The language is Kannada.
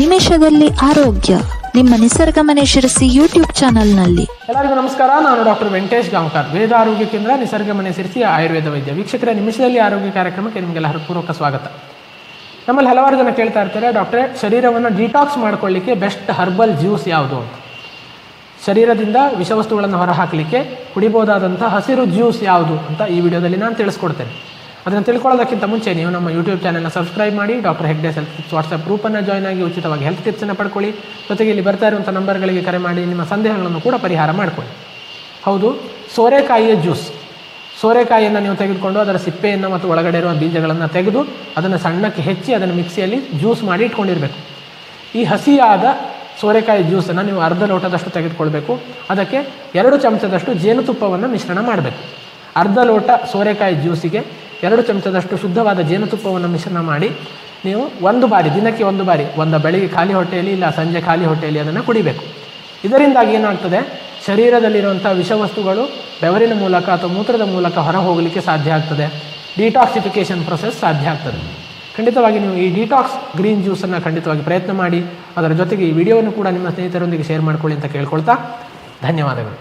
ನಿಮಿಷದಲ್ಲಿ ಆರೋಗ್ಯ ನಿಮ್ಮ ನಿಸರ್ಗ ಮನೆ ಶಿರಸಿ ಯೂಟ್ಯೂಬ್ ಚಾನೆಲ್ನಲ್ಲಿ. ಎಲ್ಲರಿಗೂ ನಮಸ್ಕಾರ. ನಾನು ಡಾಕ್ಟರ್ ವೆಂಕಟೇಶ್ ಗಾಂವ್ಕರ್, ವೇದ ಆರೋಗ್ಯ ಕೇಂದ್ರ, ನಿಸರ್ಗ ಮನೆ ಶಿರಸಿ ಆಯುರ್ವೇದ ವೈದ್ಯ. ವೀಕ್ಷಕರ, ನಿಮಿಷದಲ್ಲಿ ಆರೋಗ್ಯ ಕಾರ್ಯಕ್ರಮಕ್ಕೆ ನಿಮಗೆಲ್ಲ ಹೃತ್ಪೂರ್ವಕ ಸ್ವಾಗತ. ನಮ್ಮಲ್ಲಿ ಹಲವಾರು ಜನ ಕೇಳ್ತಾ ಇರ್ತಾರೆ, ಡಾಕ್ಟ್ರೇ ಶರೀರವನ್ನು ಡಿಟಾಕ್ಸ್ ಮಾಡ್ಕೊಳ್ಳಿಕ್ಕೆ ಬೆಸ್ಟ್ ಹರ್ಬಲ್ ಜ್ಯೂಸ್ ಯಾವುದು ಅಂತ. ಶರೀರದಿಂದ ವಿಷವಸ್ತುಗಳನ್ನು ಹೊರಹಾಕಲಿಕ್ಕೆ ಕುಡಿಬೋದಾದಂಥ ಹಸಿರು ಜ್ಯೂಸ್ ಯಾವುದು ಅಂತ ಈ ವಿಡಿಯೋದಲ್ಲಿ ನಾನು ತಿಳಿಸ್ಕೊಡ್ತೇನೆ. ಅದನ್ನು ತಿಳ್ಕೊಳ್ಳೋದಕ್ಕಿಂತ ಮುಂಚೆ ನೀವು ನಮ್ಮ ಯೂಟ್ಯೂಬ್ ಚಾನಲ್ನ ಸಬ್ಸ್ಕ್ರೈಬ್ ಮಾಡಿ, doctor Hegde's health tips WhatsApp ಗ್ರೂಪನ್ನು ಜಾಯ್ನ್ ಆಗಿ ಉಚಿತವಾಗಿ ಹೆಲ್ತ್ ಟಿಪ್ಸನ್ನು ಪಡ್ಕೊಳ್ಳಿ. ಜೊತೆಗೆ ಇಲ್ಲಿ ಬರ್ತಾ ಇರುವಂಥ ನಂಬರ್ಗಳಿಗೆ ಕರೆ ಮಾಡಿ ನಿಮ್ಮ ಸಂದೇಹಗಳನ್ನು ಕೂಡ ಪರಿಹಾರ ಮಾಡಿಕೊಳ್ಳಿ. ಹೌದು, ಸೋರೆಕಾಯಿಯ ಜ್ಯೂಸ್. ಸೋರೆಕಾಯಿಯನ್ನು ನೀವು ತೆಗೆದುಕೊಂಡು ಅದರ ಸಿಪ್ಪೆಯನ್ನು ಮತ್ತು ಒಳಗಡೆ ಇರುವ ಬೀಜಗಳನ್ನು ತೆಗೆದು ಅದನ್ನು ಸಣ್ಣಕ್ಕೆ ಹೆಚ್ಚಿ ಅದನ್ನು ಮಿಕ್ಸಿಯಲ್ಲಿ ಜ್ಯೂಸ್ ಮಾಡಿ ಇಟ್ಕೊಂಡಿರಬೇಕು. ಈ ಹಸಿಯಾದ ಸೋರೆಕಾಯಿ ಜ್ಯೂಸನ್ನು ನೀವು ಅರ್ಧ ಲೋಟದಷ್ಟು ತೆಗೆದುಕೊಳ್ಬೇಕು. ಅದಕ್ಕೆ 2 ಚಮಚದಷ್ಟು ಜೇನುತುಪ್ಪವನ್ನು ಮಿಶ್ರಣ ಮಾಡಬೇಕು. ಅರ್ಧ ಲೋಟ ಸೋರೆಕಾಯಿ ಜ್ಯೂಸಿಗೆ 2 ಚಮಚದಷ್ಟು ಶುದ್ಧವಾದ ಜೇನುತುಪ್ಪವನ್ನು ಮಿಶ್ರಣ ಮಾಡಿ ನೀವು ದಿನಕ್ಕೆ ಒಂದು ಬಾರಿ, ಬೆಳಿಗ್ಗೆ ಖಾಲಿ ಹೊಟ್ಟೆಯಲ್ಲಿ ಇಲ್ಲ ಸಂಜೆ ಖಾಲಿ ಹೊಟ್ಟೆಯಲ್ಲಿ ಅದನ್ನು ಕುಡಿಬೇಕು. ಇದರಿಂದಾಗಿ ಏನಾಗ್ತದೆ, ಶರೀರದಲ್ಲಿರುವಂಥ ವಿಷವಸ್ತುಗಳು ಬೆವರಿನ ಮೂಲಕ ಅಥವಾ ಮೂತ್ರದ ಮೂಲಕ ಹೊರ ಹೋಗಲಿಕ್ಕೆ ಸಾಧ್ಯ ಆಗ್ತದೆ. ಡಿಟಾಕ್ಸಿಫಿಕೇಷನ್ ಪ್ರೊಸೆಸ್ ಸಾಧ್ಯ ಆಗ್ತದೆ. ಖಂಡಿತವಾಗಿ ನೀವು ಈ ಡಿಟಾಕ್ಸ್ ಗ್ರೀನ್ ಜ್ಯೂಸನ್ನು ಖಂಡಿತವಾಗಿ ಪ್ರಯತ್ನ ಮಾಡಿ. ಅದರ ಜೊತೆಗೆ ಈ ವಿಡಿಯೋವನ್ನು ಕೂಡ ನಿಮ್ಮ ಸ್ನೇಹಿತರೊಂದಿಗೆ ಶೇರ್ ಮಾಡ್ಕೊಳ್ಳಿ ಅಂತ ಕೇಳ್ಕೊಳ್ತಾ ಧನ್ಯವಾದಗಳು.